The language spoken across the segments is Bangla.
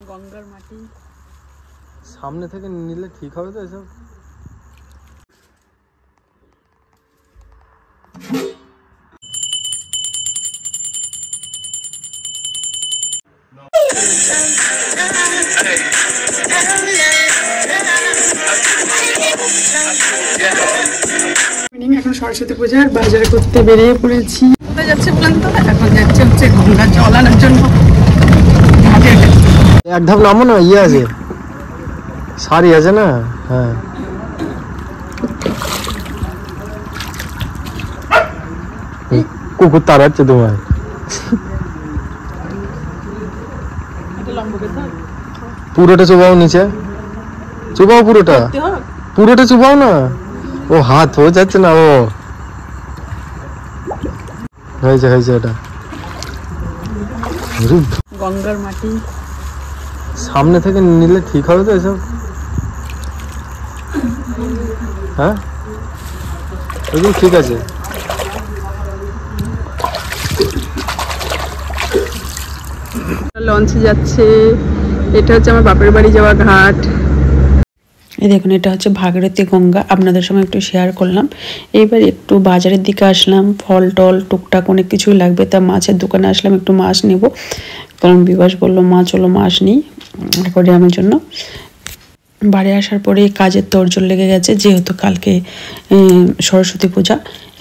গঙ্গার মাটি সামনে থেকে নিলে ঠিক হবে তো এসব। এখন সরস্বতী পূজার বাজার করতে বেরিয়ে পড়েছি। কোথায় যাচ্ছে বলেন তো? এখন যাচ্ছে হচ্ছে গঙ্গা জল আনার জন্য। এক ধাপ নামো না, ইয়ে আছে, শাড়ি আছে না। হ্যাঁ কুকুর তাড়াচ্ছে তোমায়। পুরোটা চুবাও, নিচে চুবাও, পুরোটা পুরোটা চুবাও না। ও হাত হয়ে যাচ্ছে না। ও হয়েছে হয়েছে। এটা গঙ্গার মাটি সামনে থেকে নিলে ঠিক হবে তো এসব। হ্যাঁ একদম ঠিক আছে। লঞ্চে যাচ্ছে। এটা হচ্ছে আমার বাপের বাড়ি যাওয়া ঘাট। এই দেখুন, এটা হচ্ছে ভাগীরথী গঙ্গা। আপনাদের সঙ্গে একটু শেয়ার করলাম। এইবার একটু বাজারের দিকে আসলাম। ফল টল টুকটাক অনেক কিছুই লাগবে, তা মাছের দোকানে আসলাম, একটু মাছ নেব। কারণ বিবাস বললো মাছ হলো, মাছ নিই আমার জন্য। বাড়ি আসার পরে কাজের তোড়জোড় লেগে গেছে, যেহেতু কালকে সরস্বতী পূজা।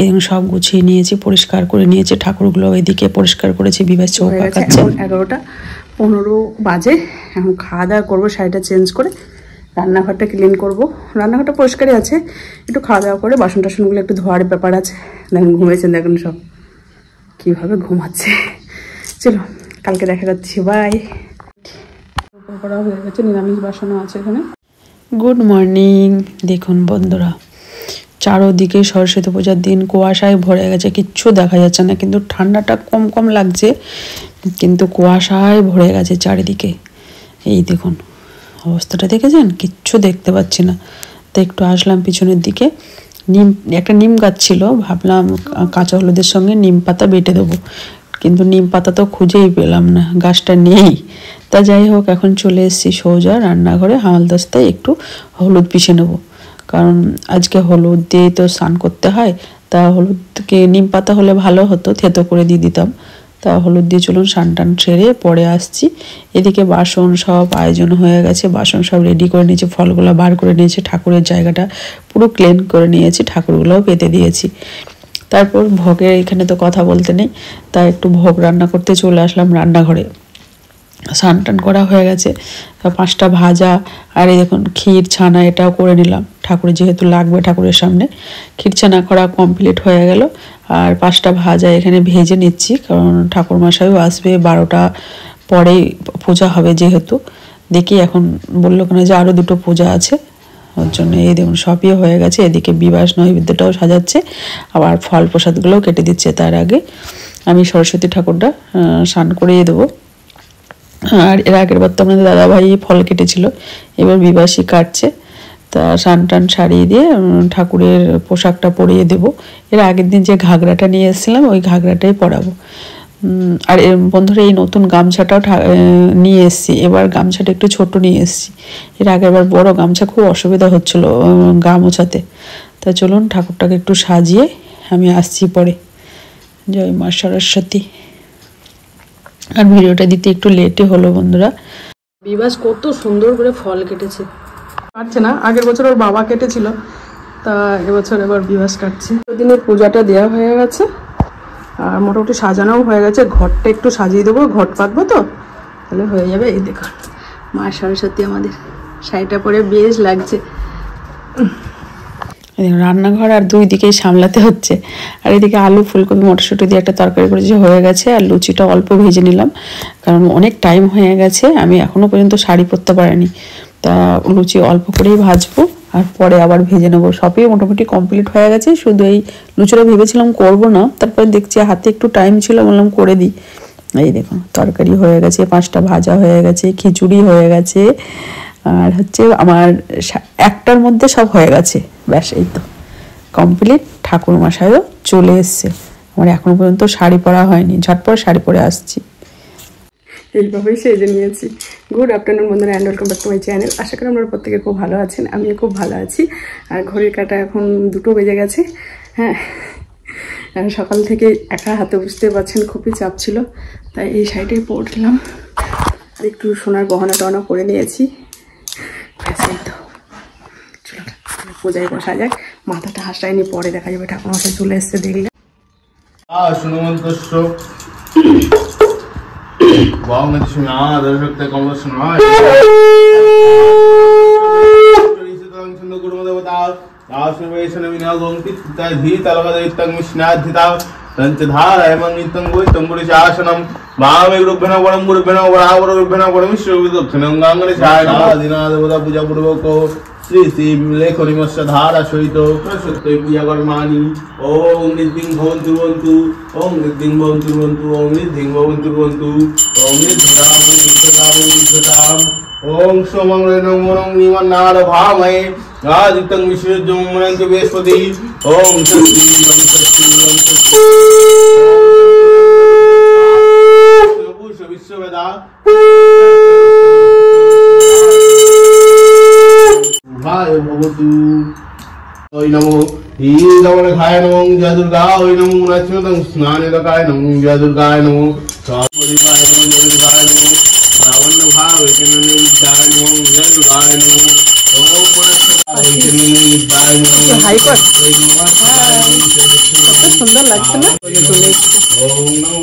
এই সব গুছিয়ে নিয়েছি, পরিষ্কার করে নিয়েছি। ঠাকুরগুলো এদিকে পরিষ্কার করেছি। বিবাস চৌকা কাটছে। 11:15 বাজে। এখন খাওয়া দাওয়া করবো, শাড়িটা চেঞ্জ করে রান্নাঘরটা ক্লিন করব। রান্নাঘরটা পরিষ্কারই আছে, একটু খাওয়া দাওয়া করে বাসন টাসনগুলো একটু ধোয়ার ব্যাপার আছে। দেখুন ঘুমিয়েছেন, দেখুন সব কীভাবে ঘুমাচ্ছে। চলো কালকে দেখা যাচ্ছে, বাই। উপর করা হয়ে গেছে, নিরামিষ বাসনও আছে এখানে। Good morning. দেখুন বন্ধুরা, চারোদিকে সরস্বতী পূজার দিন কুয়াশায় ভরে গেছে, কিচ্ছু দেখা যাচ্ছে না, কিন্তু ঠান্ডাটা কম কম লাগছে, কিন্তু কুয়াশায় ভরে গেছে চারিদিকে। এই দেখুন অবস্থাটা, দেখেছেন? কিচ্ছু দেখতে পাচ্ছি না। তো একটু আসলাম পিছনের দিকে। একটা নিম গাছ ছিল, ভাবলাম কাঁচা হলুদের সঙ্গে নিম পাতা বেটে দেবো, কিন্তু নিম পাতা তো খুঁজেই পেলাম না, গাছটা নেই। তা যাই হোক, এখন চলে এসেছি সোজা রান্নাঘরে। হামালদস্তায় একটু হলুদ পিষে নেবো, কারণ আজকে হলুদ দিয়ে তো স্নান করতে হয়। তা হলুদকে নিম পাতা হলে ভালো হতো, থেতো করে দিয়ে দিতাম। তা হলুদ দিয়ে চলুন স্নান টান সেরে পরে আসছি। এদিকে বাসন সব আয়োজন হয়ে গেছে, বাসন সব রেডি করে নিয়েছি, ফলগুলো বার করে নিয়েছি, ঠাকুরের জায়গাটা পুরো ক্লিন করে নিয়েছি, ঠাকুরগুলোও পেতে দিয়েছি। তারপর ভোগের এখানে তো কথা বলতে নেই, তাই একটু ভোগ রান্না করতে চলে আসলাম রান্নাঘরে। স্নান টান করা হয়ে গেছে, 5টা ভাজা আর এই দেখুন ক্ষীর ছানা, এটাও করে নিলাম, ঠাকুরের যেহেতু লাগবে ঠাকুরের সামনে। ক্ষীর ছানা করা কমপ্লিট হয়ে গেল। আর 5টা ভাজা এখানে ভেজে নিচ্ছি, কারণ ঠাকুরমশাইও আসবে, 12টা পরেই পূজা হবে যেহেতু। দেখি এখন বললো কেন যে আরও 2টো পূজা আছে, ওর জন্য এই দেখুন সবই হয়ে গেছে। এদিকে বিবাস নৈবেদ্যটাও সাজাচ্ছে, আবার ফল প্রসাদগুলোও কেটে দিচ্ছে। তার আগে আমি সরস্বতী ঠাকুরটা স্নান করিয়ে দেবো। আর এর আগের বার তো আমাদের দাদাভাই ফল কেটেছিল, এবার বিবাসী কাটছে। তা স্নান টান সারিয়ে দিয়ে ঠাকুরের পোশাকটা পরিয়ে দেবো। এর আগের দিন যে ঘাগরাটা নিয়ে এসেছিলাম, ওই ঘাগরাটাই পরাবো। আর বন্ধুরা, এই নতুন গামছাটাও নিয়ে এসেছি। এবার গামছাটা একটু ছোট নিয়ে এসেছি, এর আগেরবার বড় গামছা, খুব অসুবিধা হচ্ছিলো গা মোছাতে। তা চলুন ঠাকুরটাকে একটু সাজিয়ে আমি আসছি পরে। জয় মা সরস্বতী। আর ভিডিওটা দিতে একটু লেটে হলো বন্ধুরা। বিবাস কত সুন্দর করে ফল কেটেছে, পারছে না। আগের বছর ওর বাবা কেটেছিল, তা এবছর এবার বিবাস কাটছে। দিনের পূজাটা দেওয়া হয়ে গেছে, আর মোটামুটি সাজানোও হয়ে গেছে। ঘরটা একটু সাজিয়ে দেবো, ঘট পাতবো তো, তাহলে হয়ে যাবে। এই দেখুন মা সরস্বতী আমাদের, শাড়িটা পরে বেশ লাগছে। রান্নাঘর আর 2 দিকেই সামলাতে হচ্ছে। আর এদিকে আলু ফুলকপি মটরশুঁটি দিয়ে একটা তরকারি করেছি, হয়ে গেছে। আর লুচিটা অল্প ভেজে নিলাম, কারণ অনেক টাইম হয়ে গেছে, আমি এখনও পর্যন্ত শাড়ি পরতে পারিনি। তা লুচি অল্প করেই ভাজবো, আর পরে আবার ভেজে নেবো। সবই মোটামুটি কমপ্লিট হয়ে গেছে, শুধু এই লুচিটা ভেবেছিলাম করবো না, তারপর দেখছি হাতে একটু টাইম ছিল, বললাম করে দিই। এই দেখুন তরকারি হয়ে গেছে, 5টা ভাজা হয়ে গেছে, খিচুড়ি হয়ে গেছে, আর হচ্ছে আমার 1টার মধ্যে সব হয়ে গেছে। ব্যাস এই তো কমপ্লিট। ঠাকুরমশাইও চলে এসছে, আমার এখনো পর্যন্ত শাড়ি পরা হয়নি, ঝটপট শাড়ি পরে আসছি। এইভাবেই সেজে নিয়েছি। গুড আফটারনুন বন্ধুরা, and welcome back to my channel. আশা করি আপনারা প্রত্যেকে খুব ভালো আছেন, আমিও খুব ভালো আছি। আর ঘড়ির কাঁটা এখন 2টো বেজে গেছে। হ্যাঁ, সকাল থেকে একা হাতে বুঝতে পারছেন খুবই চাপ ছিল, তাই এই সাইডে পড়লাম। আর একটু সোনার গহনা টহনা করে নিয়েছি। এই তো চলো পূজায় বসা যাক। মাথাটা হাসায়নি, পরে দেখা যাবে ঠাকুরমশাই চলে এসছে দেখলে। শ্রী শ্রী লেখনিমস্য ধারা সহিত সত্যই পূজা কর্মাণি। ওম নির্দিং ভবন্তু ভবন্তু, ওম নির্দিং ভবন্তু ভবন্তু, ওম নির্দিং ভবন্তু ভবন্তু, ওম নির্দিদাম নির্দিদাম নির্দিদাম। ওম সোমংরেণ মনং নিমন্নার ভামহে আদিত্যং বিশ্বজং মনন্তু বৃহস্পতি। ওম ষষ্ঠী ওম ষষ্ঠী ওম ষষ্ঠী। বিশ্ববেদা ভবতু। ওই নমো ীরবরঘায় নমো জয় দুর্গা। ওই নমো নাচ্যতং স্নানেদকায় নমো জয় দুর্গায় নমো। সপরিবায় নমো জয় দুর্গায় নমো। রাবণ ভাবৈকননে বিদ্যায় নমো জয় দুর্গায় নমো। ওম মনস্কৈকননে বিদ্যায় নমো। সুন্দর লাগছে না? ওম নমো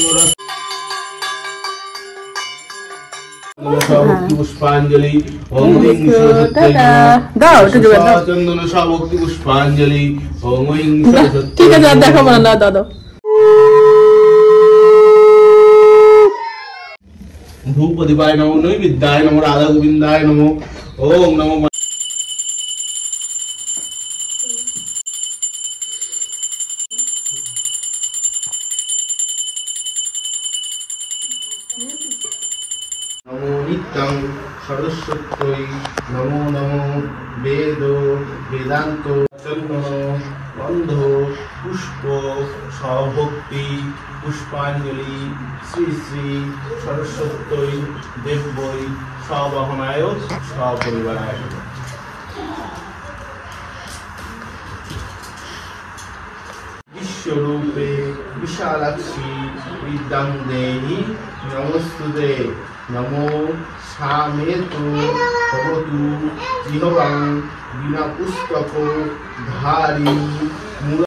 পুষ্পাঞ্জলি। ওম চন্দন সভক্তি পুষ্পাঞ্জলি। ওম ঠিক আছে, আর দেখাবো না দাদা। ধূপদীপায় নমো, নৈবেদ্যায় নমো, রাধা গোবিন্দায় নমো। ওম নমো নমো নিত্যং সরস্বত্যৈ নমো নমো বেদ বেদান্ত চন্দন গন্ধ পুষ্প সভক্তি পুষ্পাঞ্জলি শ্রী শ্রী সরস্বত্যৈ দেব্যৈ সবাহনায় সপরিবারায়। বিশ্বরূপে বিশালাক্ষী বিদ্যাং দেহি নমস্তুতে। নমো সামেতু ভবতু জিহ্বাং বিনা পুস্তক ধারি মূল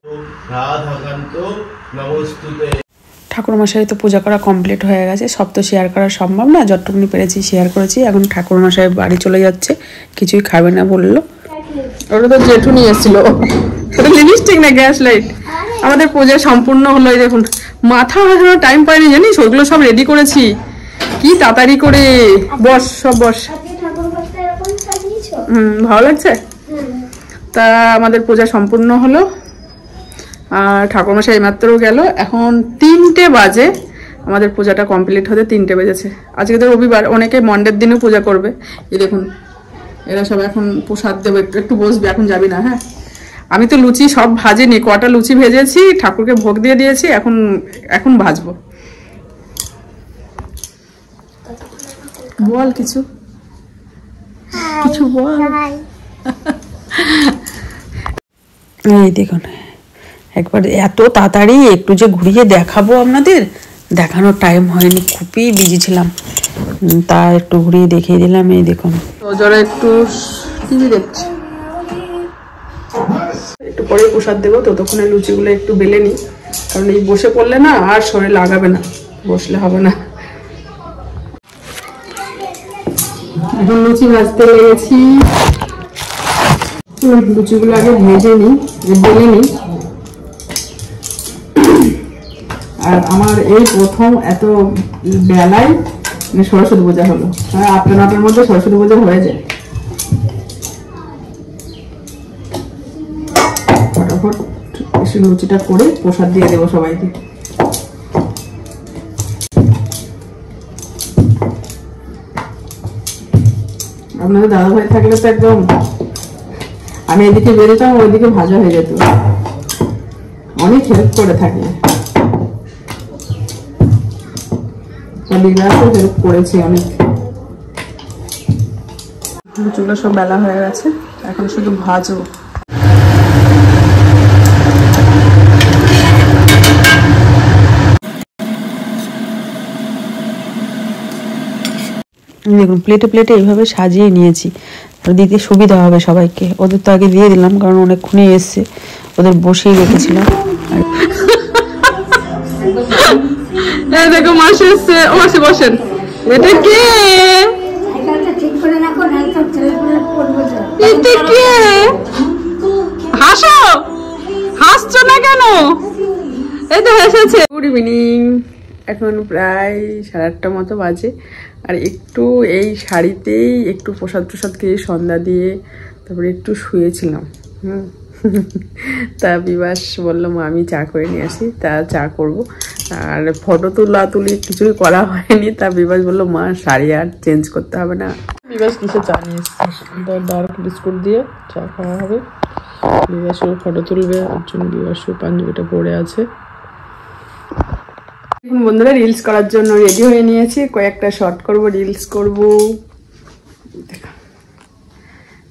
রাধাকান্ত নমস্তুতে। ঠাকুরমশাই তো পূজা করা কমপ্লিট হয়ে গেছে। সব তো শেয়ার করা সম্ভব না, যতটুকুনি পেরেছি শেয়ার করেছি। এখন ঠাকুরমশাই বাড়ি চলে যাচ্ছে, কিছুই খাবে না বললো। ওটা তো জেঠু নিয়ে এসেছিল, ওটা লিপস্টিক না গ্যাস লাইট। আমাদের পূজা সম্পূর্ণ হলো। এই দেখুন, মাথা এখনো টাইম পাইনি জানিস, ওইগুলো সব রেডি করেছি। কি তাড়াতাড়ি করে। বস, সব বস। ভালো লাগছে। তা আমাদের পূজা সম্পূর্ণ হলো, আর ঠাকুরমশাই এইমাত্র গেল। এখন 3টে বাজে, আমাদের পূজাটা কমপ্লিট হতে 3টে বেজেছে। আজকে তো রবিবার, অনেকে মন্ডের দিনও পূজা করবে। এই দেখুন, এরা সব এখন প্রসাদ দেবে। একটু বসবি, এখন যাবি না। হ্যাঁ, আমি তো লুচি সব ভাজিনি, কটা লুচি ভেজেছি, ঠাকুরকে ভোগ দিয়ে দিয়েছি। এখন ভাজবো। বল কিছু, কিছু বল। এই দেখুন, একবার এত তাড়াতাড়ি একটু যে ঘুরিয়ে দেখাবো আপনাদের, দেখানোর টাইম হয়নি, খুবই বিজি ছিলাম। তা একটু ঘুরিয়ে দেখিয়ে দিলাম। এই দেখুন, যারা একটু টিভি দেখছে, একটু পরে প্রসাদ দেবো। ততক্ষণে লুচিগুলো একটু বেলে নিই, কারণ এই বসে পড়লে না আর শরীর লাগাবে না, বসলে হবে না। এখন লুচি ভাজতে লেগেছি। লুচিগুলো আগে ভেজে নিই, বেলে নিই। আর আমার এই প্রথম এত বেলায় সরস্বতী পূজা হলো। আর 8-9টার মধ্যে সরস্বতী পূজা হয়ে যায়। ফটাফট এসে লুচিটা করে প্রসাদ দিয়ে দেবো সবাইকে। আপনাদের দাদা ভাই থাকলে তো একদম, আমি এদিকে বেরোতাম, ওইদিকে ভাজা হয়ে যেত। অনেক হেল্প করে থাকে। বিবাসও হেল্প করেছে অনেক। চুলো সব বেলা হয়ে গেছে, এখন শুধু ভাজবো। দেখুন প্লেটে প্লেটে এইভাবে সাজিয়ে নিয়েছি, দিতে সুবিধা হবে সবাইকে। ওদের তো আগে দিয়ে দিলাম কারণ অনেকক্ষণই এসছে, ওদের বসিয়ে রেখেছিলাম। দেখো মাসি এসছে, ও মাসি বসেন। এটা কে? এটা কে? হাসো, হাসছো না কেন? এই তো হেসেছে। গুড ইভিনিং, এখন প্রায় 8:30 মতো বাজে। আর একটু এই শাড়িতেই একটু প্রসাদ খেয়ে সন্ধ্যা দিয়ে তারপরে একটু শুয়েছিলাম। তা বিবাস বললো মা আমি চা করে নিয়ে আসি, তা চা করব। আর ফটো তুলি কিছুই করা হয়নি। তা বিবাস বললো মা শাড়ি আর চেঞ্জ করতে হবে না। বিবাস কিসে চা নিয়ে এসছে, ডার্ক বিস্কুট দিয়ে চা খাওয়া হবে। বিবাসও ফটো তুলবে, ওর জন্য বিবাসও পাঞ্জাবিটা পরে আছে। এখন বন্ধুরা রিলস করার জন্য রেডি হয়ে নিয়েছি, কয়েকটা শর্ট করব, রিলস করব।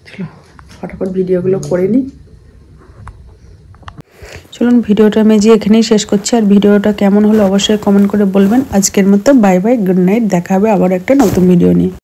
চলো ফটাফট ভিডিওগুলো করে নিই। চলুন ভিডিওটা আমি যে এখানেই শেষ করছি। আর ভিডিওটা কেমন হলো অবশ্যই কমেন্ট করে বলবেন। আজকের মতো বাই বাই, গুড নাইট, দেখা হবে আবার একটা নতুন ভিডিও নিয়ে।